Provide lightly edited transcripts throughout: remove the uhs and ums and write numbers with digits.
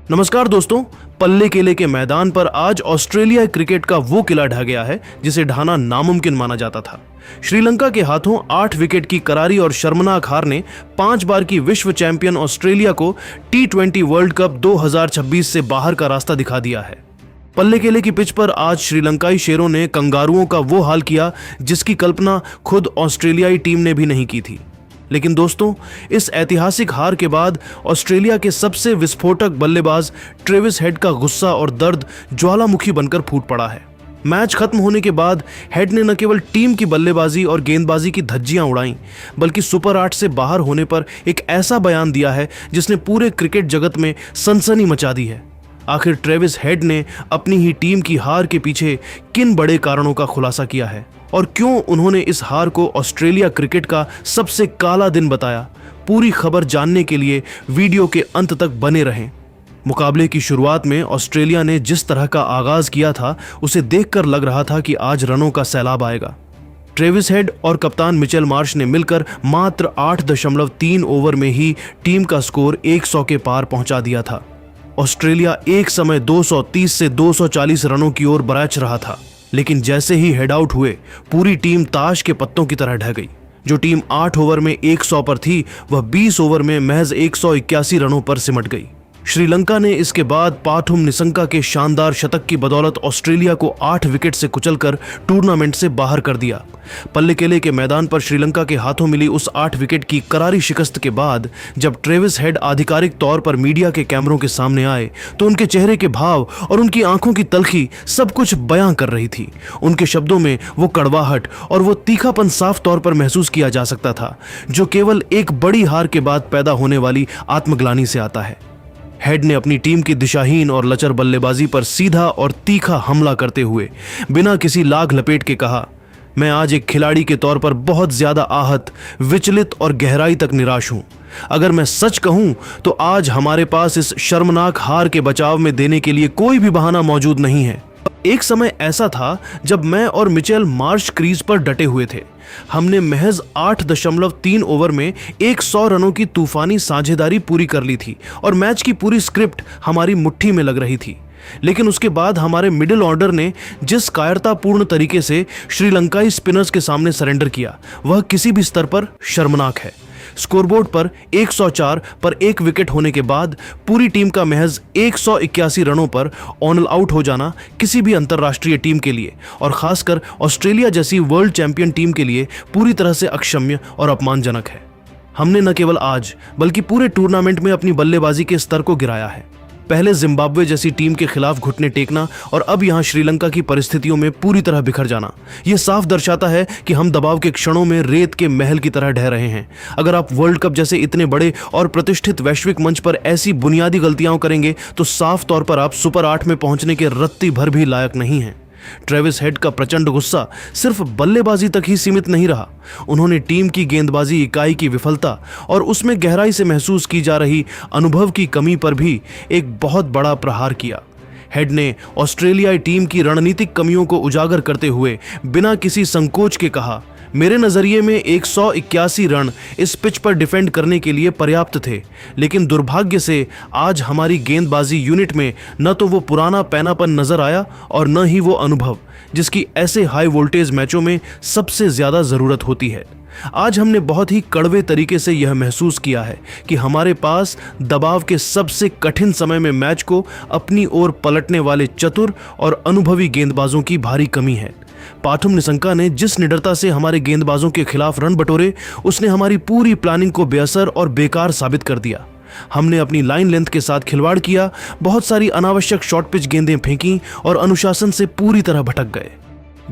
नमस्कार दोस्तों, पल्ले केले के मैदान पर आज ऑस्ट्रेलिया क्रिकेट का वो किला ढह गया है जिसे ढाना नामुमकिन माना जाता था। श्रीलंका के हाथों 8 विकेट की करारी और शर्मनाक हार ने 5 बार की विश्व चैंपियन ऑस्ट्रेलिया को T20 वर्ल्ड कप 2026 से बाहर का रास्ता दिखा दिया है। पल्ले केले की पिच पर आज श्रीलंकाई शेरों ने कंगारुओं का वो हाल किया जिसकी कल्पना खुद ऑस्ट्रेलियाई टीम ने भी नहीं की थी। लेकिन दोस्तों, इस ऐतिहासिक हार के बाद ऑस्ट्रेलिया के सबसे विस्फोटक बल्लेबाज ट्रेविस हेड का गुस्सा और दर्द ज्वालामुखी बनकर फूट पड़ा है। मैच खत्म होने के बाद हेड ने न केवल टीम की बल्लेबाजी और गेंदबाजी की धज्जियां उड़ाईं, बल्कि सुपर 8 से बाहर होने पर एक ऐसा बयान दिया है जिसने पूरे क्रिकेट जगत में सनसनी मचा दी है। आखिर ट्रेविस हेड ने अपनी ही टीम की हार के पीछे किन बड़े कारणों का खुलासा किया है और क्यों उन्होंने इस हार को ऑस्ट्रेलिया क्रिकेट का सबसे काला दिन बताया? पूरी खबर जानने के लिए वीडियो के अंत तक बने रहें। मुकाबले की शुरुआत में ऑस्ट्रेलिया ने जिस तरह का आगाज किया था उसे देखकर लग रहा था कि आज रनों का सैलाब आएगा। ट्रेविस हेड और कप्तान मिचेल मार्श ने मिलकर मात्र 8.3 ओवर में ही टीम का स्कोर 100 के पार पहुंचा दिया था। ऑस्ट्रेलिया एक समय 230 से 240 रनों की ओर बरैच रहा था, लेकिन जैसे ही हेड आउट हुए पूरी टीम ताश के पत्तों की तरह ढह गई। जो टीम 8 ओवर में 100 पर थी वह 20 ओवर में महज 181 रनों पर सिमट गई। श्रीलंका ने इसके बाद पाथुम निसंका के शानदार शतक की बदौलत ऑस्ट्रेलिया को 8 विकेट से कुचलकर टूर्नामेंट से बाहर कर दिया। पल्ले केले के मैदान पर श्रीलंका के हाथों मिली उस 8 विकेट की करारी शिकस्त के बाद जब ट्रेविस हेड आधिकारिक तौर पर मीडिया के कैमरों के सामने आए तो उनके चेहरे के भाव और उनकी आंखों की तलखी सब कुछ बयां कर रही थी। उनके शब्दों में वो कड़वाहट और वो तीखापन साफ तौर पर महसूस किया जा सकता था जो केवल एक बड़ी हार के बाद पैदा होने वाली आत्मग्लानि से आता है। हेड ने अपनी टीम की दिशाहीन और लचर बल्लेबाजी पर सीधा और तीखा हमला करते हुए बिना किसी लाग लपेट के कहा, मैं आज एक खिलाड़ी के तौर पर बहुत ज्यादा आहत, विचलित और गहराई तक निराश हूं। अगर मैं सच कहूं तो आज हमारे पास इस शर्मनाक हार के बचाव में देने के लिए कोई भी बहाना मौजूद नहीं है। एक समय ऐसा था जब मैं और मिचेल मार्श क्रीज पर डटे हुए थे। हमने महज 8.3 ओवर में 100 रनों की तूफानी साझेदारी पूरी कर ली थी और मैच की पूरी स्क्रिप्ट हमारी मुट्ठी में लग रही थी। लेकिन उसके बाद हमारे मिडिल ऑर्डर ने जिस कायरतापूर्ण तरीके से श्रीलंकाई स्पिनर्स के सामने सरेंडर किया वह किसी भी स्तर पर शर्मनाक है। स्कोरबोर्ड पर 104 पर 1 विकेट होने के बाद पूरी टीम का महज 181 रनों पर ऑल आउट हो जाना किसी भी अंतर्राष्ट्रीय टीम के लिए और खासकर ऑस्ट्रेलिया जैसी वर्ल्ड चैंपियन टीम के लिए पूरी तरह से अक्षम्य और अपमानजनक है। हमने न केवल आज बल्कि पूरे टूर्नामेंट में अपनी बल्लेबाजी के स्तर को गिराया है। पहले जिम्बाब्वे जैसी टीम के खिलाफ घुटने टेकना और अब यहां श्रीलंका की परिस्थितियों में पूरी तरह बिखर जाना, यह साफ दर्शाता है कि हम दबाव के क्षणों में रेत के महल की तरह ढह रहे हैं। अगर आप वर्ल्ड कप जैसे इतने बड़े और प्रतिष्ठित वैश्विक मंच पर ऐसी बुनियादी गलतियां करेंगे तो साफ तौर पर आप सुपर 8 में पहुंचने के रत्ती भर भी लायक नहीं हैं। ट्रेविस हेड का प्रचंड गुस्सा सिर्फ बल्लेबाजी तक ही सीमित नहीं रहा। उन्होंने टीम की गेंदबाजी इकाई की विफलता और उसमें गहराई से महसूस की जा रही अनुभव की कमी पर भी एक बहुत बड़ा प्रहार किया। हेड ने ऑस्ट्रेलियाई टीम की रणनीतिक कमियों को उजागर करते हुए बिना किसी संकोच के कहा, मेरे नजरिए में 181 रन इस पिच पर डिफेंड करने के लिए पर्याप्त थे, लेकिन दुर्भाग्य से आज हमारी गेंदबाजी यूनिट में न तो वो पुराना पैनापन नजर आया और न ही वो अनुभव जिसकी ऐसे हाई वोल्टेज मैचों में सबसे ज्यादा जरूरत होती है। आज हमने बहुत ही कड़वे तरीके से यह महसूस किया है कि हमारे पास दबाव के सबसे कठिन समय में मैच को अपनी ओर पलटने वाले चतुर और अनुभवी गेंदबाजों की भारी कमी है। पाथुम निसंका ने जिस निडरता से हमारे गेंदबाजों के खिलाफ रन बटोरे उसने हमारी पूरी प्लानिंग को बेअसर और बेकार साबित कर दिया। हमने अपनी लाइन लेंथ के साथ खिलवाड़ किया, बहुत सारी अनावश्यक शॉर्ट पिच गेंदें फेंकी और अनुशासन से पूरी तरह भटक गए।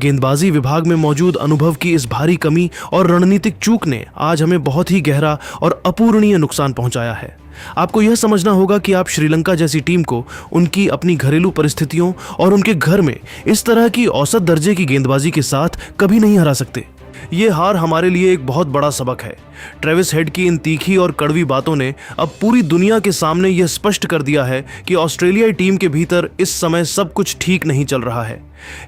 गेंदबाजी विभाग में मौजूद अनुभव की इस भारी कमी और रणनीतिक चूक ने आज हमें बहुत ही गहरा और अपूरणीय नुकसान पहुंचाया है। आपको यह समझना होगा कि आप श्रीलंका जैसी टीम को उनकी अपनी घरेलू परिस्थितियों और उनके घर में इस तरह की औसत दर्जे की गेंदबाजी के साथ कभी नहीं हरा सकते। ये हार हमारे लिए एक बहुत बड़ा सबक है। ट्रेविस हेड की इन तीखी और कड़वी बातों ने अब पूरी दुनिया के सामने यह स्पष्ट कर दिया है कि ऑस्ट्रेलियाई टीम के भीतर इस समय सब कुछ ठीक नहीं चल रहा है।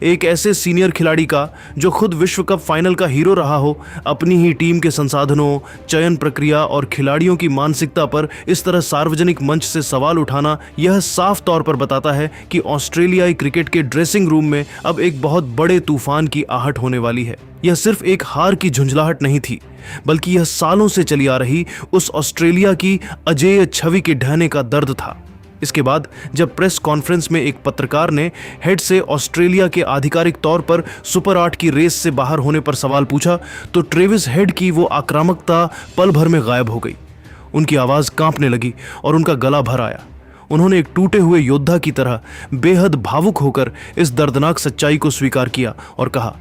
एक ऐसे सीनियर खिलाड़ी का जो खुद विश्व कप फाइनल का हीरो रहा हो, अपनी ही टीम के संसाधनों, चयन प्रक्रिया और खिलाड़ियों की मानसिकता पर इस तरह सार्वजनिक मंच से सवाल उठाना, यह साफ तौर पर बताता है कि ऑस्ट्रेलियाई क्रिकेट के ड्रेसिंग रूम में अब एक बहुत बड़े तूफान की आहट होने वाली है। यह सिर्फ एक हार की झुंझलाहट नहीं थी, बल्कि यह सालों से चली आ रही उस ऑस्ट्रेलिया की अजेय छवि के ढहने का दर्द था। इसके बाद जब प्रेस कॉन्फ्रेंस में एक पत्रकार ने हेड से ऑस्ट्रेलिया के आधिकारिक तौर पर सुपर 8 की रेस से बाहर होने पर सवाल पूछा, तो ट्रेविस हेड की वो आक्रामकता पल भर में गायब हो गई। उनकी आवाज कांपने लगी और उनका गला भर आया। उन्होंने एक टूटे हुए योद्धा की तरह बेहद भावुक होकर इस दर्दनाक सच्चाई को स्वीकार किया और कहा,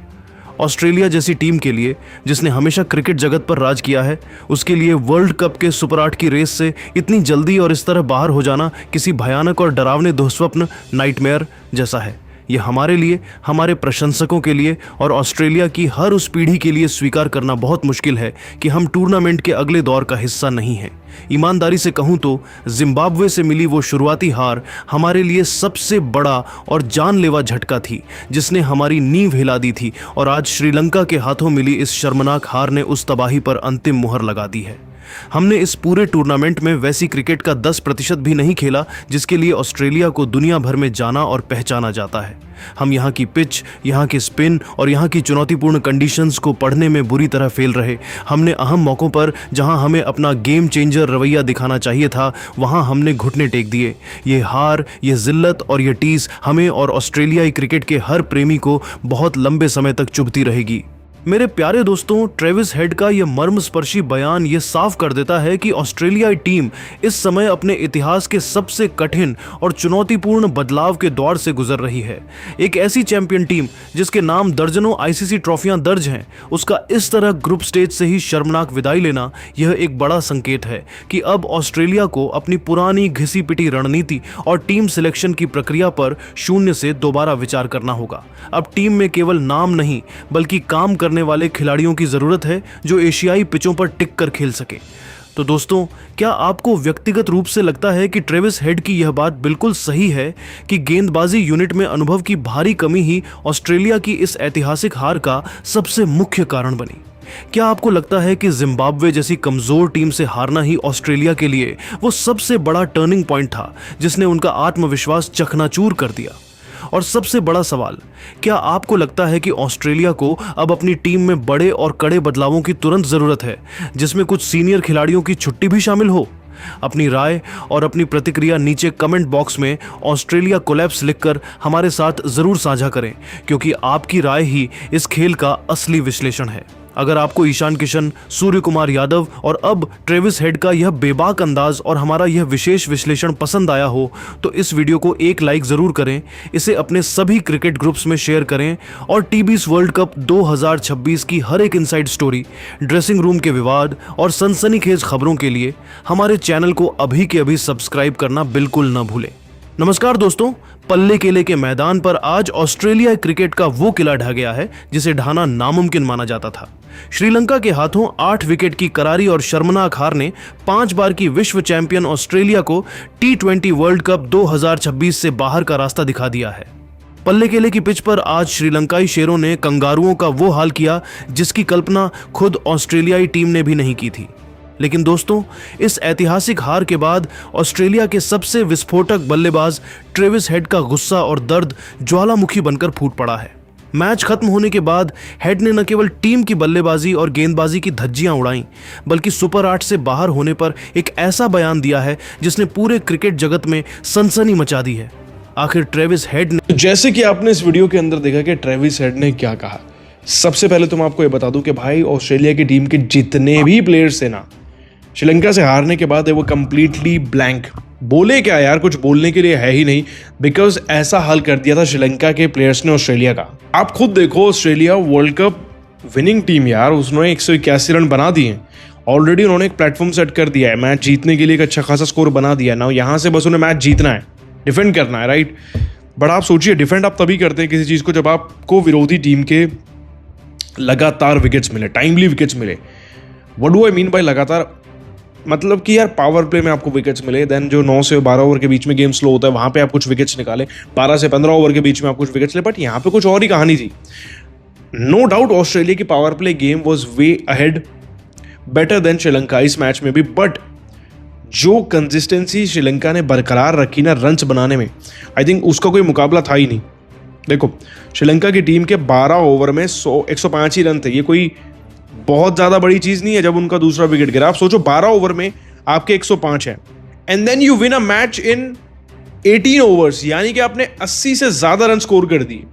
ऑस्ट्रेलिया जैसी टीम के लिए, जिसने हमेशा क्रिकेट जगत पर राज किया है, उसके लिए वर्ल्ड कप के सुपर 8 की रेस से इतनी जल्दी और इस तरह बाहर हो जाना किसी भयानक और डरावने दुःस्वप्न, नाइटमेयर जैसा है। यह हमारे लिए, हमारे प्रशंसकों के लिए और ऑस्ट्रेलिया की हर उस पीढ़ी के लिए स्वीकार करना बहुत मुश्किल है कि हम टूर्नामेंट के अगले दौर का हिस्सा नहीं हैं। ईमानदारी से कहूं तो जिम्बाब्वे से मिली वो शुरुआती हार हमारे लिए सबसे बड़ा और जानलेवा झटका थी, जिसने हमारी नींव हिला दी थी, और आज श्रीलंका के हाथों मिली इस शर्मनाक हार ने उस तबाही पर अंतिम मुहर लगा दी है। हमने इस पूरे टूर्नामेंट में वैसी क्रिकेट का 10% भी नहीं खेला जिसके लिए ऑस्ट्रेलिया को दुनिया भर में जाना और पहचाना जाता है। हम यहाँ की पिच, यहाँ के स्पिन और यहाँ की चुनौतीपूर्ण कंडीशंस को पढ़ने में बुरी तरह फेल रहे। हमने अहम मौकों पर जहाँ हमें अपना गेम चेंजर रवैया दिखाना चाहिए था, वहाँ हमने घुटने टेक दिए। ये हार, ये जिल्लत और ये टीस हमें और ऑस्ट्रेलियाई क्रिकेट के हर प्रेमी को बहुत लंबे समय तक चुभती रहेगी। मेरे प्यारे दोस्तों, ट्रेविस हेड का यह मर्मस्पर्शी बयान ये साफ कर देता है कि ऑस्ट्रेलियाई टीम इस समय अपने इतिहास के सबसे कठिन और चुनौतीपूर्ण बदलाव के दौर से गुजर रही है। एक ऐसी चैंपियन टीम जिसके नाम दर्जनों आईसीसी ट्रॉफियां दर्ज हैं, उसका इस तरह ग्रुप स्टेज से ही शर्मनाक विदाई लेना, यह एक बड़ा संकेत है कि अब ऑस्ट्रेलिया को अपनी पुरानी घिसी पिटी रणनीति और टीम सिलेक्शन की प्रक्रिया पर शून्य से दोबारा विचार करना होगा। अब टीम में केवल नाम नहीं, बल्कि काम करने वाले खिलाड़ियों की जरूरत है जो एशियाई पिचों पर टिक कर खेल सके। तो दोस्तों, क्या आपको व्यक्तिगत रूप से लगता है कि ट्रेविस हेड की यह बात बिल्कुल सही है कि गेंदबाजी यूनिट में अनुभव की भारी कमी ही ऑस्ट्रेलिया की इस ऐतिहासिक हार का सबसे मुख्य कारण बनी? क्या आपको लगता है कि जिम्बाब्वे जैसी कमजोर टीम से हारना ही ऑस्ट्रेलिया के लिए वो सबसे बड़ा टर्निंग पॉइंट था जिसने उनका आत्मविश्वास चकनाचूर कर दिया? और सबसे बड़ा सवाल, क्या आपको लगता है कि ऑस्ट्रेलिया को अब अपनी टीम में बड़े और कड़े बदलावों की तुरंत जरूरत है, जिसमें कुछ सीनियर खिलाड़ियों की छुट्टी भी शामिल हो? अपनी राय और अपनी प्रतिक्रिया नीचे कमेंट बॉक्स में ऑस्ट्रेलिया कोलैप्स लिखकर हमारे साथ जरूर साझा करें, क्योंकि आपकी राय ही इस खेल का असली विश्लेषण है। अगर आपको ईशान किशन, सूर्य कुमार यादव और अब ट्रेविस हेड का यह बेबाक अंदाज और हमारा यह विशेष विश्लेषण पसंद आया हो, तो इस वीडियो को एक लाइक जरूर करें, इसे अपने सभी क्रिकेट ग्रुप्स में शेयर करें और टीबीएस वर्ल्ड कप 2026 की हर एक इनसाइड स्टोरी, ड्रेसिंग रूम के विवाद और सनसनीखेज खबरों के लिए हमारे चैनल को अभी के अभी सब्सक्राइब करना बिल्कुल न भूलें। नमस्कार दोस्तों, पल्ले केले के मैदान पर आज ऑस्ट्रेलिया क्रिकेट का वो किला ढह गया है जिसे ढाना नामुमकिन माना जाता था। श्रीलंका के हाथों 8 विकेट की करारी और शर्मनाक हार ने 5 बार की विश्व चैंपियन ऑस्ट्रेलिया को T20 वर्ल्ड कप 2026 से बाहर का रास्ता दिखा दिया है। पल्ले केले की पिच पर आज श्रीलंकाई शेरों ने कंगारुओं का वो हाल किया जिसकी कल्पना खुद ऑस्ट्रेलियाई टीम ने भी नहीं की थी। लेकिन दोस्तों, इस ऐतिहासिक हार के बाद ऑस्ट्रेलिया के सबसे विस्फोटक बल्लेबाज ट्रेविस हेड का गुस्सा और दर्द ज्वालामुखी बनकर फूट पड़ा है। मैच खत्म होने के बाद हेड ने न केवल टीम की बल्लेबाजी और गेंदबाजी की धज्जियां उड़ाईं, बल्कि सुपर 8 से बाहर होने पर एक ऐसा बयान दिया है जिसने पूरे क्रिकेट जगत में सनसनी मचा दी है। आखिर ट्रेविस हेड ने, जैसे कि आपने इस वीडियो के अंदर देखा कि ट्रेविस हेड ने क्या कहा। सबसे पहले तो मैं आपको ये बता दूं कि भाई ऑस्ट्रेलिया की टीम के जितने भी प्लेयर्स थे ना, श्रीलंका से हारने के बाद वो कंप्लीटली ब्लैंक। बोले क्या यार, कुछ बोलने के लिए है ही नहीं, बिकॉज ऐसा हाल कर दिया था श्रीलंका के प्लेयर्स ने ऑस्ट्रेलिया का। आप खुद देखो, Australia world cup winning team यार, उसने 181 रन बना दिए। ऑलरेडी उन्होंने एक प्लेटफॉर्म सेट कर दिया है, मैच जीतने के लिए एक अच्छा खासा स्कोर बना दिया ना। यहाँ से बस उन्हें मैच जीतना है, डिफेंड करना है, राइट। बट आप सोचिए, डिफेंड आप तभी करते हैं किसी चीज़ को जब आपको विरोधी टीम के लगातार विकेट्स मिले, टाइमली विकेट्स मिले। What do I mean by लगातार? मतलब कि यार पावर प्ले में आपको विकेट्स मिले, देन जो 9 से 12 ओवर के बीच में गेम स्लो होता है वहां पे आप कुछ विकेट्स निकाले, 12 से 15 ओवर के बीच में आप कुछ विकेट्स ले, बट यहाँ पे कुछ और ही कहानी थी। नो डाउट ऑस्ट्रेलिया की power play game was way ahead, better than Sri Lanka इस मैच में भी, बट जो कंसिस्टेंसी श्रीलंका ने बरकरार रखी ना रन्स बनाने में, आई थिंक उसका कोई मुकाबला था ही नहीं। देखो श्रीलंका की टीम के 12 ओवर में 105 ही रन थे, ये कोई बहुत ज्यादा बड़ी चीज नहीं है। जब उनका दूसरा विकेट गिरा, आप सोचो 12 ओवर में आपके 105 है, and then you win a match in 18 overs, यानी कि आपने 80 से ज्यादा रन स्कोर कर दिए।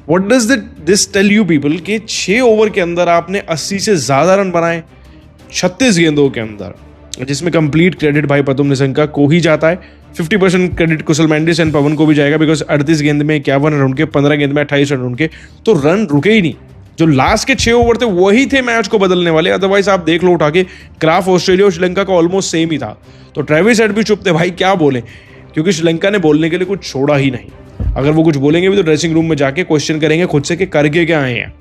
What does this tell you people कि 6 ओवर के अंदर आपने 80 से ज्यादा रन बनाए 36 गेंदों के अंदर, जिसमें कंप्लीट क्रेडिट भाई पतुम निसंका को ही जाता है। 50% क्रेडिट कुशल मेंडिस एंड पवन को भी जाएगा, बिकॉज 38 गेंद में 51 रन उनके, 15 गेंद में 28 रन उनके, तो रन रुके ही नहीं। जो लास्ट के 6 ओवर थे वही थे मैच को बदलने वाले, अदरवाइज आप देख लो उठा के ग्राफ ऑस्ट्रेलिया और श्रीलंका का ऑलमोस्ट सेम ही था। तो ट्रेविस हेड भी चुप थे भाई, क्या बोले, क्योंकि श्रीलंका ने बोलने के लिए कुछ छोड़ा ही नहीं। अगर वो कुछ बोलेंगे भी तो ड्रेसिंग रूम में जाके क्वेश्चन करेंगे खुद से कि करके क्या आए हैं।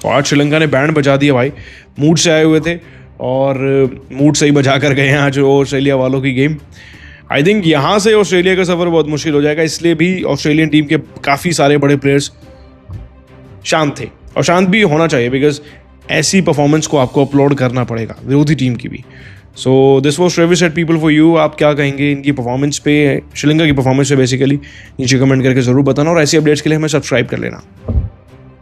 तो आज श्रीलंका ने बैंड बजा दिया भाई, मूड से आए हुए थे और मूड से ही बजा कर गए हैं आज ऑस्ट्रेलिया वालों की गेम। आई थिंक यहाँ से ऑस्ट्रेलिया का सफर बहुत मुश्किल हो जाएगा, इसलिए भी ऑस्ट्रेलियन टीम के काफ़ी सारे बड़े प्लेयर्स शांत थे, और शांत भी होना चाहिए, बिकॉज ऐसी परफॉर्मेंस को आपको अपलोड करना पड़ेगा विरोधी टीम की भी। So this was Travis head people for you. आप क्या कहेंगे इनकी परफॉर्मेंस पे, श्रीलंका की परफॉर्मेंस पे बेसिकली नीचे कमेंट करके जरूर बताना, और ऐसी अपडेट्स के लिए हमें सब्सक्राइब कर लेना।